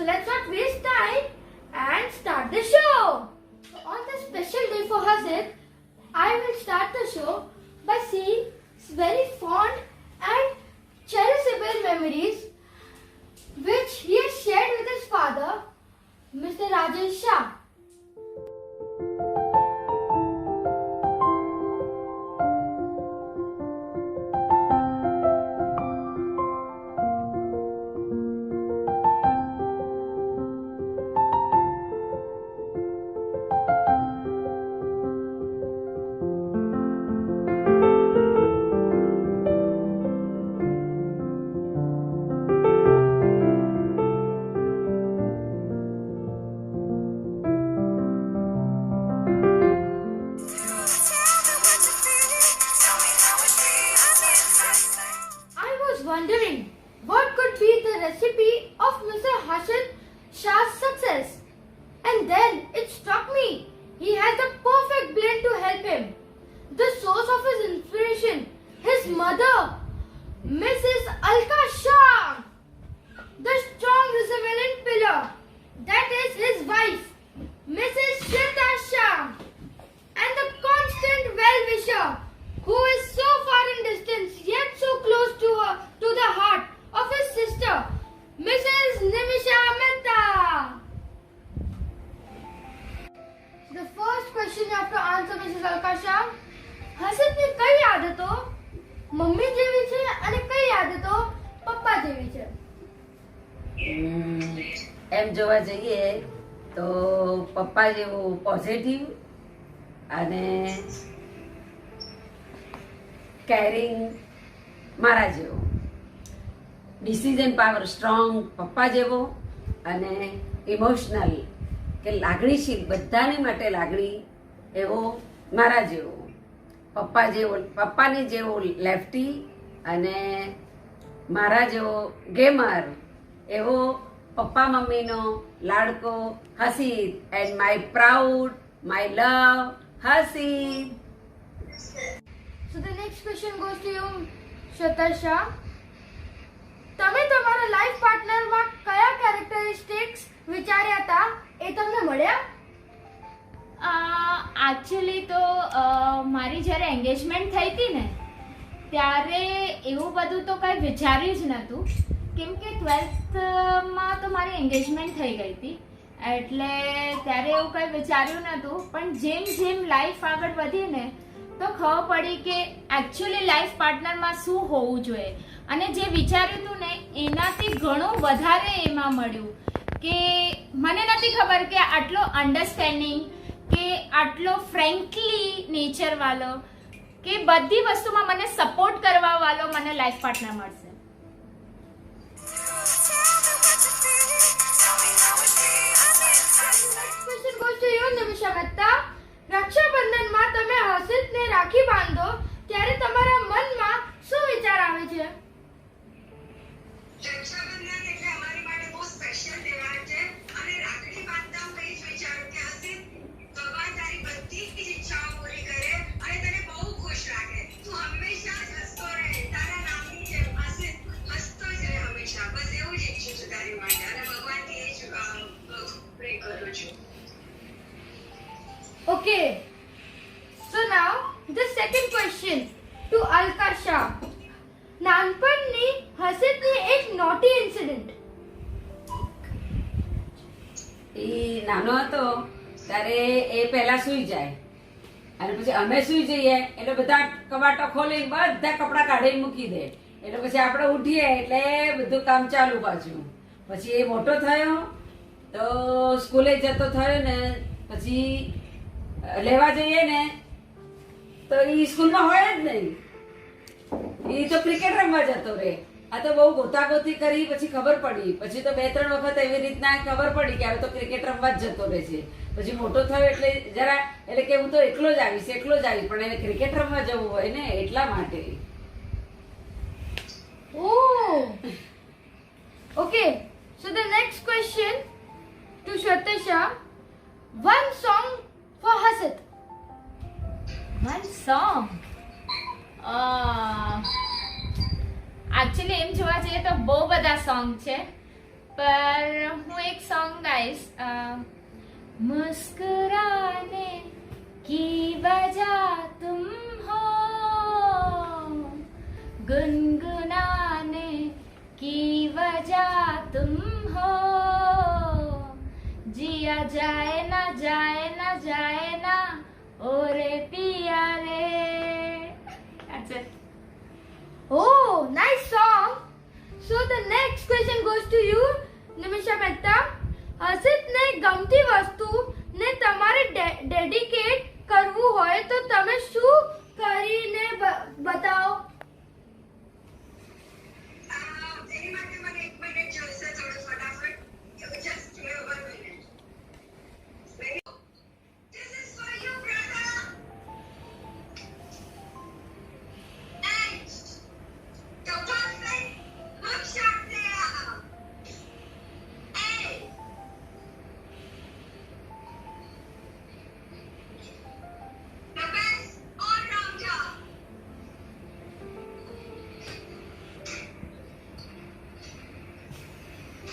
So let's not waste time and start the show. So on this special day for Hasid, I will start the show by saying very fond and cherishable memories which he has shared with his father, Mr. Rajesh Shah. Wondering what could be the recipe of Mr. Hasid Shah's success. And then it struck me, he has the perfect blend to help him. The source of his inspiration, his mother, Mrs. Alka Shah. The strong resilient pillar, that is his wife, Mrs. Shweta Shah. And the constant well-wisher, who is so far in distance yet so close to the heart of his sister, Mrs. Nimisha Mehta. The first question you have to answer, Mrs. Alka Shah. હસીદની કઈ આદતો mummy જેવી છે અને કઈ આદતો પપ્પા જેવી છે? એમ જોવા જઈએ તો પપ્પા જેવું પોઝિટિવ અને કેરિંગ મારા જેવો, ડિસિઝન પાવર સ્ટ્રોંગ પપ્પા જેવો અને ઇમોશનલ કે લાગણીશીલ બધાની માટે લાગણી એવો મારા જેવો, પપ્પાની જેવો લેફ્ટી અને મારા જેવો ગેમર એવો પપ્પા મમ્મીનો લાડકો Hasid and my proud my love Hasid. So the next question goes to you, Shweta Shah. તમે તમારા લાઈફ પાર્ટનરમાં કયા કેરેક્ટરિસ્ટિક્સ વિચાર્યા હતા એ તમને મળ્યા? એકચ્યુઅલી તો મારી જ્યારે એન્ગેજમેન્ટ થઈ હતી ને ત્યારે એવું બધું તો કંઈ વિચાર્યું જ નહોતું, કેમ કે 12thમાં તો મારી એન્ગેજમેન્ટ થઈ ગઈ હતી એટલે ત્યારે એવું કંઈ વિચાર્યું નહોતું. પણ જેમ જેમ લાઈફ આગળ વધી ને તો ખબર પડી કે એકચ્યુઅલી લાઈફ પાર્ટનરમાં શું હોવું જોઈએ અને જે વિચાર્યું હતું ને એનાથી ઘણું વધારે એમાં મળ્યું કે મને નથી ખબર કે આટલો અન્ડરસ્ટેન્ડિંગ કે આટલો ફ્રેન્કલી નેચર વાળો કે બધી વસ્તુમાં મને સપોર્ટ કરવા વાળો મને લાઈફ પાર્ટનર મળશે. Question goes to you, Nimisha Mehta. રક્ષાબંધનમાં તમે હસીદને રાખી બાંધો ત્યારે તમારા મનમાં શું વિચાર આવે છે? રક્ષાબંધન એટલે અમારી માટે બહુ સ્પેશિયલ તહેવાર છે અને રાખડી બાંધતા હું કઈ જ વિચારું કે હસીદ ભગવાન તારી બધી જ ઈચ્છાઓ પૂરી કરે અને તને બહુ ખુશ રાખે. તું હંમેશા જ હસતો રહે, તારા નામની જેમ હસીદ હસતો જ રહે હંમેશા. બસ એવું જ ઈચ્છું છું તારી માટે અને ભગવાનથી એ જ પ્રે કરું છું. Okay. So now the second question to Alka Shah. નાનપણની હસીદની એક નોટી ઇન્સિડન્ટ. એ નાનો હતો ત્યારે એ પહેલા સૂઈ જાય અને પછી અમે સૂઈ જઈએ એટલે બધા કબાટો ખોલીને બધા કપડાં કાઢીને મૂકી દે એટલે પછી આપણે ઉઠીએ એટલે બધું કામ ચાલુ પાછું. પછી એ મોટો થયો તો સ્કૂલે જતો થયો ને પછી લેવા જઈએ ને તો એ સ્કૂલમાં હોય જ નહીં, એ તો ક્રિકેટ રમવા જતો રહે. આ તો બહુ ગોતાગોતી કરી પછી ખબર પડી, પછી તો 2-3 વખત એવી રીતના ખબર પડી કે હવે તો ક્રિકેટ રમવા જ જતો રહે છે. પછી મોટો થયો એટલે જરા એટલે કે હું તો એકલો જ આવીશ પણ એને ક્રિકેટ રમવા જવું હોય ને એટલા માટે. Oh. Okay. So the next question to Shweta Shah. One song for Hasid. One song. Actually એમ જોવા જઈએ તો બહુ બધા સોંગ છે, पर હું એક સોંગ ગાઈશ मुस्कुराने की वजह तुम हो, गुनगुनाने की वजह तुम हो, जिया जाए ना जाए ना जाए ना ओरे पिया रे. That's it. Oh, nice song. So the next question goes to you, Nimisha Mehta. હર્ષિત ને ગમતી વસ્તુ ને તમારે ડેડિકેટ કરવું હોય તો તમે શું કરીને બતાવો? એની માટે મને 1 મિનિટ જોઈશે થોડું ફટાફટ. Just give me 1 minute. This is for you, brother. And the perfect look shot there. Hey. The best all-rounder.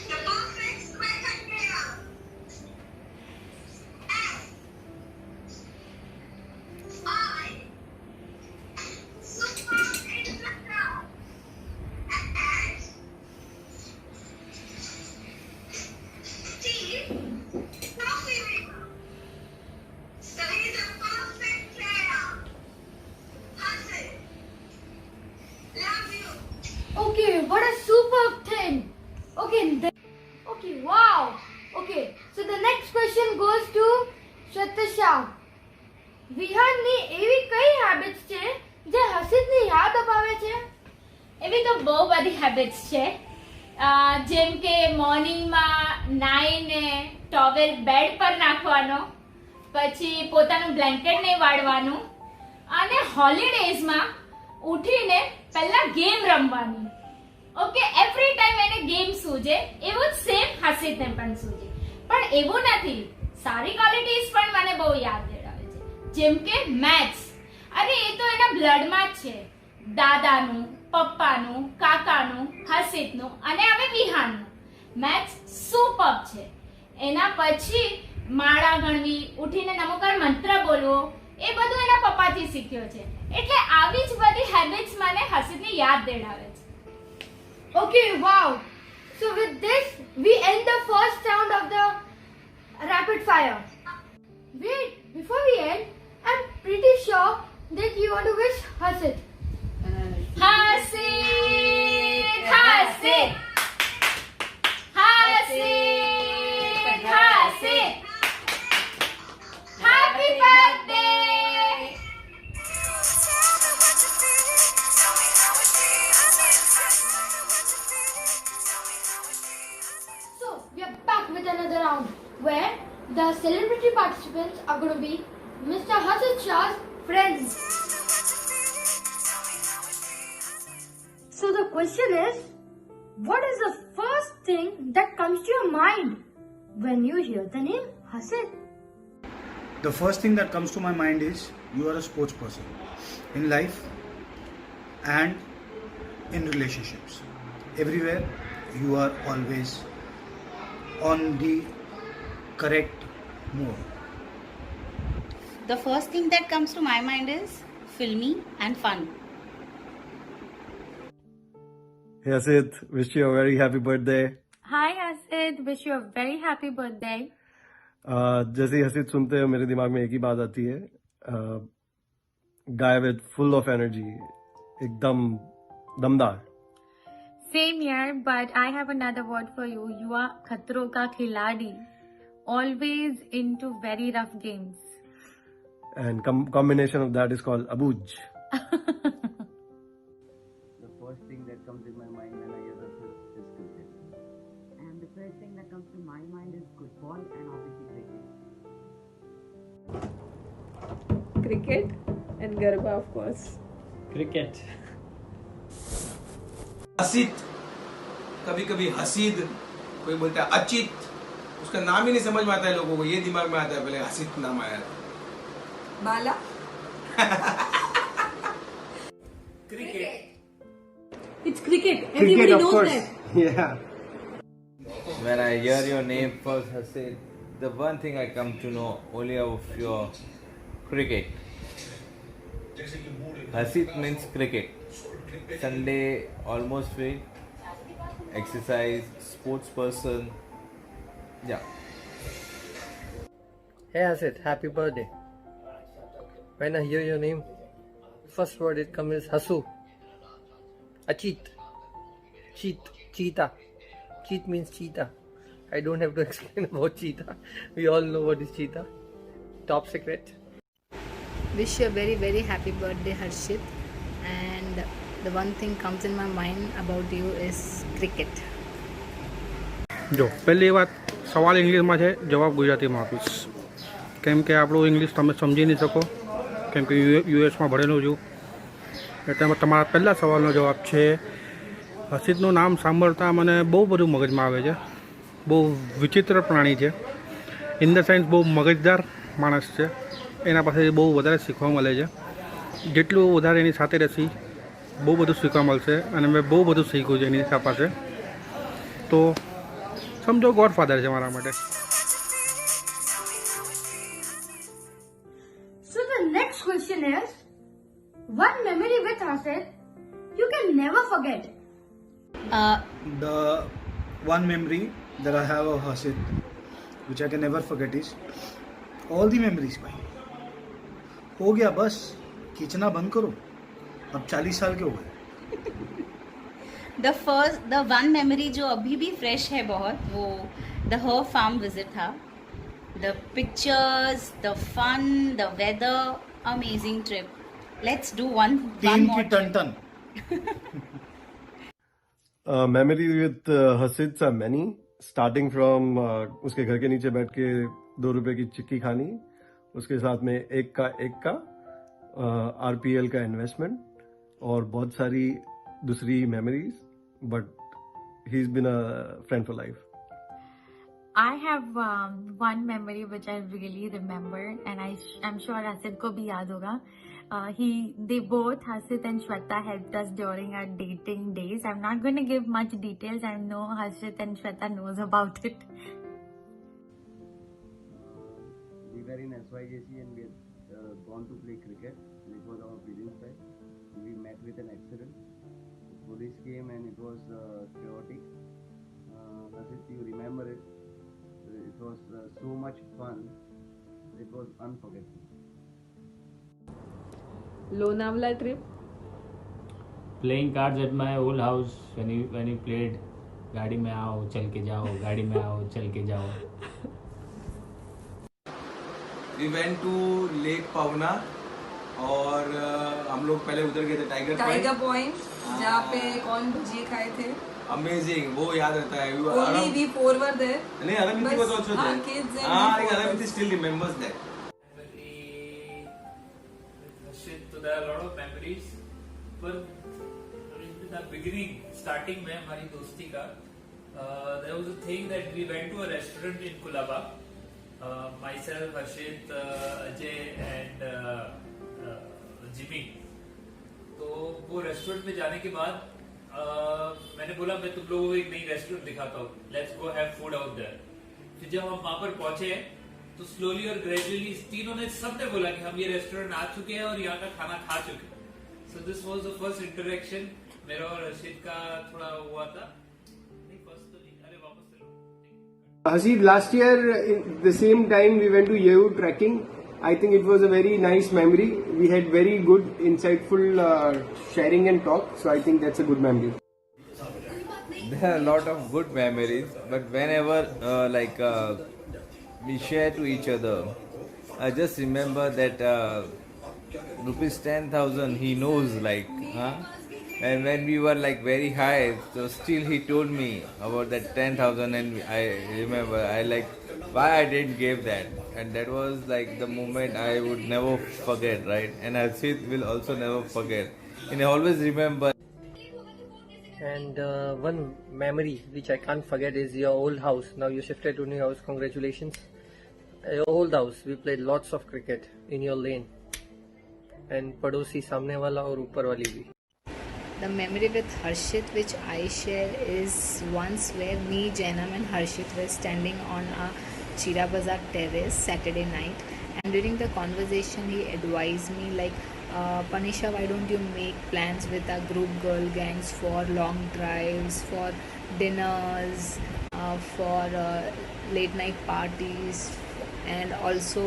The perfect square cut player. I. Super instructor. And T. Trophy winner. So he's a perfect player. Hassan. Love you. Okay, what a superb thing. Okay, okay, wow. Okay, so the next question goes to Shratasha. વિહારની એવી કઈ habits છે જે હર્ષિતની યાદ અપાવે છે? એવી તો બહુ બધી હેબિટ્સ છે, જેમ કે મોર્નિંગમાં નાઈને ટોવેલ બેડ પર નાખવાનો, પછી પોતાનું બ્લેન્કેટ નહીં વાળવાનું, અને હોલિડેઝમાં ઉઠીને પહેલા ગેમ રમવાની. ઓકે, એવરી ટાઈમ એને ગેમ સૂજે, એવું જ સેમ હર્ષિતને પણ સૂજે. પણ એવું નથી, સારી ક્વોલિટીઝ પણ મને બહુ યાદ દેવડાવે છે, જેમ કે મેથ્સ. અરે એ તો એના બ્લડમાં જ છે. દાદાનું, પપ્પાનું, કાકાનું, હર્ષિતનું અને હવે વિહાનનું મેથ્સ સુપર્બ છે. એના પછી માળા ગણવી, ઉઠીને નમોકાર મંત્ર બોલવો, એ બધું એના પપ્પાથી શીખ્યો છે. એટલે આવી જ બધી હેબિટ્સ મને હર્ષિતની યાદ દેવડાવે છે. Okay, wow. So with this, we end the first round of the rapid fire. Wait, before we end, I'm pretty sure that you want to wish Harshit. Harshit, Harshit, Harshit, Harshit, happy birthday. So we are back with another round where the celebrity participants are going to be Mr. Harshit Shah's friends. So the question is, what is the first thing that comes to your mind when you hear the name Harshit? The first thing that comes to my mind is you are a sports person in life and in relationships. Everywhere you are always on the correct mode. The first thing that comes to my mind is filmy and fun. Hey Asit, wish you a very happy birthday. Hi Asid, wish you a very happy birthday. जैसे ही हसीद सुनते हो मेरे दिमाग में एक ही बात आती है, guy with full of energy, एकदम दमदार. Same here, but I have another word for you. You are khatro ka khiladi, always into very rough games. And combination of that is called Abuj. The first thing that comes in my mind when I hear Harshit is cricket. And the first thing that comes to my mind is football and obviously cricket. Cricket and Garba, of course. Cricket. हसीद, कभी कभी हसीद, कोई बोलता है अचित, उसका नाम ही नहीं समझ में आता है लोगों को, ये दिमाग में आता है पहले हसीद नाम आया था. बाला. Cricket. It's cricket. Everybody knows that. Yeah. when I hear your name first, Hasid, the one thing I come to know only of your cricket. Hasid means cricket. Sunday almost free. Exercise, sports person. Yeah. Hey Hasid, happy birthday. When I hear your name, first word it comes is Hasu. Achit. Cheetah. Cheet means cheetah. I don't have to explain about cheetah. We all know what is cheetah. Top secret. Wish you a very very happy birthday, Harshit. And the one thing comes in my mind about you is cricket. જો પહેલી વાત સવાલ ઇંગ્લિશમાં છે, જવાબ ગુજરાતીમાં આપીશ, કેમ કે આપણું ઇંગ્લિશ તમે સમજી નહીં શકો, કેમ કે યુએસમાં ભણેલું છું. એટલે તમારા પહેલા સવાલનો જવાબ છે હસીદનું નામ સાંભળતા મને બહુ બધું મગજમાં આવે છે. બહુ વિચિત્ર પ્રાણી છે, ઇન ધ સેન્સ બહુ મગજદાર માણસ છે. એના પાસેથી બહુ વધારે શીખવા મળે છે. જેટલું વધારે એની સાથે રહેશી બહુ બધું શીખવા મળશે, અને મેં બહુ બધું શીખ્યું છે એની પાસે. તો સમજો ગોડફાધર છે મારા માટે. So the next question is, one memory with Hasid you can never forget. The one memory that I have of Hasid, which I can never forget, is all the memories. भाई हो गया, बस खींचना बंद करो, अब 40 साल के हो गए. the one memory जो अभी भी fresh है बहुत, वो the her farm visit था. The pictures, the fun, the weather, amazing trip. Let's do one तीन more की trip. टन. Memory with Hasid are many, starting from उसके घर के नीचे बैठ के 2 रुपए की चिक्की खानी, उसके साथ में एक का RPL का इन्वेस्टमेंट, और बहुत सारी दूसरी memories. But he is been a friend for life. I have one memory which I really remember, and I'm sure Hasid को भी याद होगा. They both, Hasid and Shweta, helped us during our dating days. I'm not going to give much details. I know Hasid and Shweta knows about it. We were in SYJC and we had gone to play cricket. And it was our prelims time. We met with an accident. Police came and it was chaotic. Hasid, you remember it? It was so much fun. It was unforgettable. Lonavala trip. Playing cards at my old house when he played गाड़ी में आओ चल के जाओ, गाड़ी में आओ चल के जाओ. We went to Lake Pavna और हम लोग पहले उधर गए थे टाइगर पॉइंट, जहाँ पे कौन भुजिए खाए थे. अमेजिंग, वो याद रहता है. Only we 4 were there. नहीं, Aramiti was also there. Kids and Aramiti still remembers that. So there are a lot of memories. But in the beginning, starting में हमारी दोस्ती का, there was a thing that we went to a restaurant in Kulaba. Myself, Harshit, Ajay and Jimmy. तो वो restaurant में जाने के बाद मैंने बोला मैं तुम लोगों को एक नई रेस्टोरेंट दिखाता हूँ, let's go have food out there. फिर जब हम वहां पर पहुंचे तो स्लोली और ग्रेजुअली तीनों ने सबने बोला कि हम ये रेस्टोरेंट आ चुके हैं और यहाँ का खाना खा चुके हैं. So this was the first interaction मेरा और हर्षित का थोड़ा हुआ था. नहीं फर्स्ट तो नहीं, अरे वापस चलो. Hasid, last year the same time we went to Yehu trekking. I think it was a very nice memory. We had very good, insightful sharing and talk. So I think that's a good memory. There are a lot of good memories, but whenever we share to each other, I just remember that rupees 10,000 he knows, and when we were very high, so still he told me about that 10,000, and I remember why I didn't give that, and that was the moment I would never forget, right? And Harshit will also never forget, and I always remember. And one memory which I can't forget is your old house. Now you shifted to new house. Congratulations. Your old house. We played lots of cricket in your lane. And padosi सामने वाला और ऊपर वाली भी. The memory with Harshit which I share is once where me, Jainam and Harshit were standing on a Chira Bazaar terrace Saturday night, and during the conversation he advised me like, Panisha, why don't you make plans with our group girl gangs for long drives, for dinners, for late night parties, and also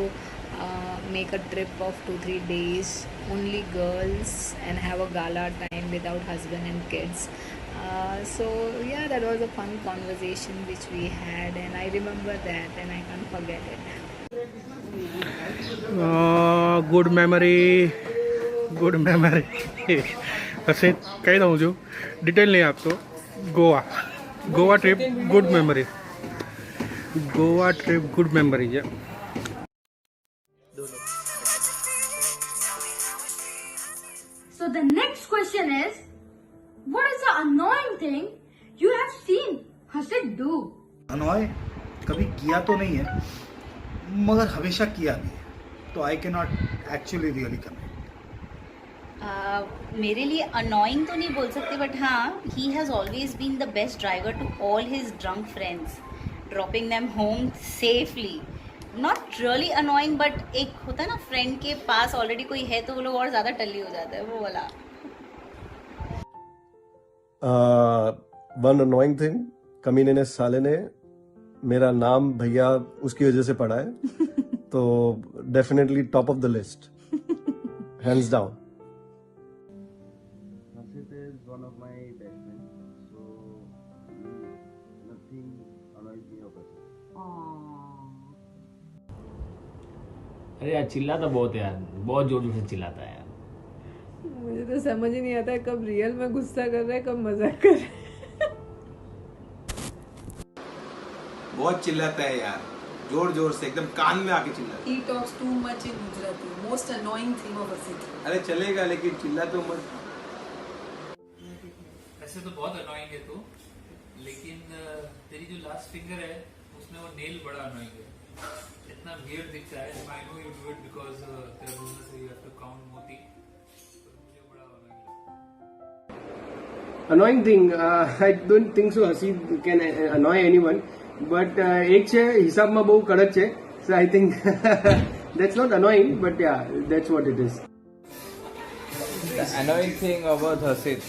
make a trip of 2-3 days, only girls, and have a gala time without husband and kids. So yeah, that was a fun conversation which we had, and I remember that and I can't forget it. Good memory હશે કહી દઉં છું, detail નહીં આપતો. Goa trip good memory, good memory છે. So the next question is, what is the annoying thing you have seen Hasid do? अनॉय कभी किया तो नहीं है, मगर हमेशा किया भी है, तो I can not actually really comment. मेरे लिए अनोइंग तो नहीं बोल सकते, बट हाँ, he has always been the best driver to all his drunk friends, dropping them home safely. Not really annoying, but एक होता है ना, फ्रेंड के पास ऑलरेडी कोई है तो वो लोग और ज़्यादा टल्ली हो जाता है, वो वाला. वन अनोइंग थिंग, कमीने ने साले ने मेरा नाम भैया उसकी वजह से पढ़ा है, तो definitely top of the list, hands down. Hasid is one of my best friends, so nothing annoys me of Hasid. अरे यार चिल्लाता बहुत है यार, बहुत जोर जोर से चिल्लाता है यार. मुझे तो समझ ही नहीं आता है कब रियल में गुस्सा कर रहा है कब मजाक कर रहा है. बहुत चिल्लाता है यार, जोर जोर से एकदम कान में आके चिल्लाता He talks too much in Gujarati. Most annoying thing of Hasid. है. अरे चलेगा लेकिन चिल्ला तो मत. वैसे तो बहुत अनोइंग है तू, लेकिन तेरी जो लास्ट फिंगर है उसमें वो नेल बड़ा अनोइंग है. इतना वियर्ड दिखता है. I know you do it because तेरा बिजनेस है, यू हैव टू काउंट मोती. मुझे बड़ा Annoying thing, I don't think so Hasid can annoy anyone, but એક છે હિસાબમાં બહુ કડક છે, so I think that's not annoying, but yeah, that's what it is. The annoying thing about Hasid,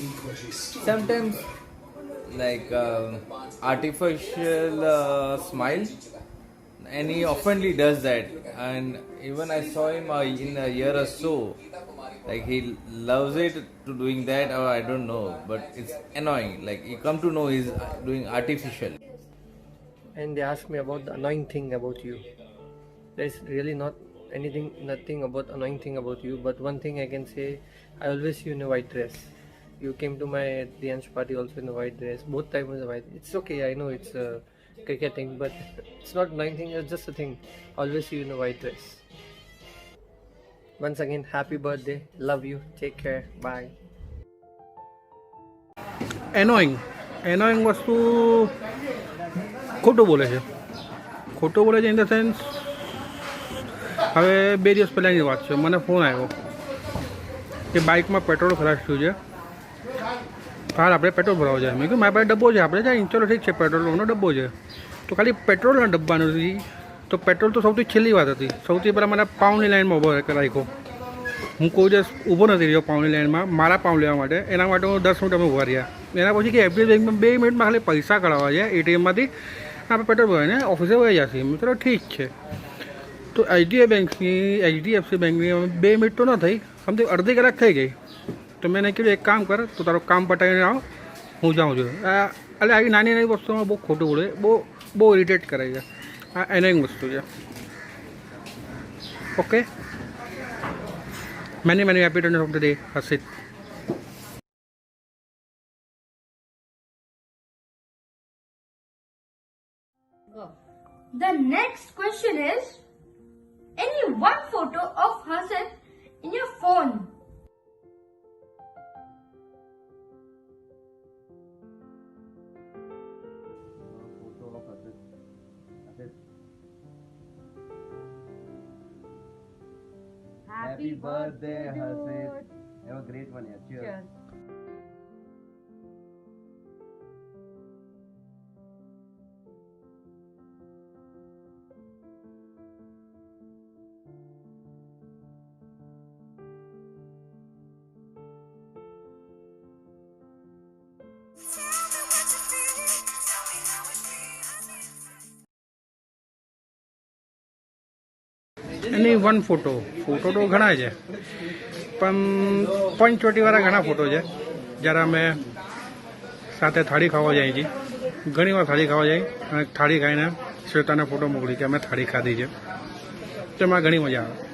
sometimes like artificial smile, and he oftenly does that. And even I saw him in a year or so, like he loves it to doing that, or I don't know, but it's annoying. Like you come to know he's doing artificial. And they ask me about the annoying thing about you. There's really nothing about annoying thing about you, but one thing I can say, I always see you in a white dress. You came to my dance party also in a white dress. Both times was white. It's okay, I know it's a cricket thing, but it's not annoying thing, it's just a thing. Always see you in a white dress. Once again, happy birthday. Love you. Take care. Bye. Annoying વસ્તુ ખોટું બોલે છે. ખોટું બોલે છે in the sense, હવે 2 દિવસ પહેલાંની વાત છે, મને ફોન આવ્યો કે બાઇકમાં પેટ્રોલ ખલાસ થયું છે, કાલ આપણે પેટ્રોલ ભરાવવા જાય. મેં કીધું મારી પાસે ડબ્બો છે, આપણે જાય. ચલો ઠીક છે, પેટ્રોલનો ડબ્બો છે. તો ખાલી પેટ્રોલના ડબ્બાનું નથી, તો પેટ્રોલ તો સૌથી છેલ્લી વાત હતી. સૌથી પહેલાં મને પાઉની લાઈનમાં ઊભો રાખ્યો. હું કોઈ દિવસ ઊભો નથી રહ્યો પાઉની લાઈનમાં મારા પાઉં લેવા માટે. એના માટે હું 10 મિનિટ અમે ઊભા રહ્યા. એના પછી કે એફડી બેંકમાં 2 મિનિટમાં ખાલી પૈસા કઢાવવા છે એટીએમમાંથી, આપણે પેટ્રોલ ભરાઈને ઓફિસે વહી જશે. મેં ચલો ઠીક છે. તો એચડીએફસી બેંકની 2 મિનિટ તો ન થઈ, સમથી અડધી કલાક થઈ ગઈ. તો મેં એને કીધું એક કામ કર, તું તારું કામ પટાવીને આવ, હું જાઉં છું. એટલે આવી નાની નાની વસ્તુમાં બહુ ખોટું બોલે, બહુ ઇરિટેટ કરે છે. આ એનોઈંગ વસ્તુ છે. Okay, many happy returns of the day, Hasid. The next question is, any one photo of Hasid in your phone? Photo of Hasid. Hasid. Happy birthday, Hasid. Have a great one, yeah. Cheers. Any one photo તો ઘણા છે પણ પંચવટીવાળા ઘણા photo છે જ્યારે અમે સાથે થાળી ખાવા જઈએ છીએ ઘણી વાર થાળી ખાવા જઈએ અને થાળી ખાઈને શ્વેતાને ફોટો મોકલી કે અમે થાળી ખાધી છે તેમાં ઘણી મજા આવે.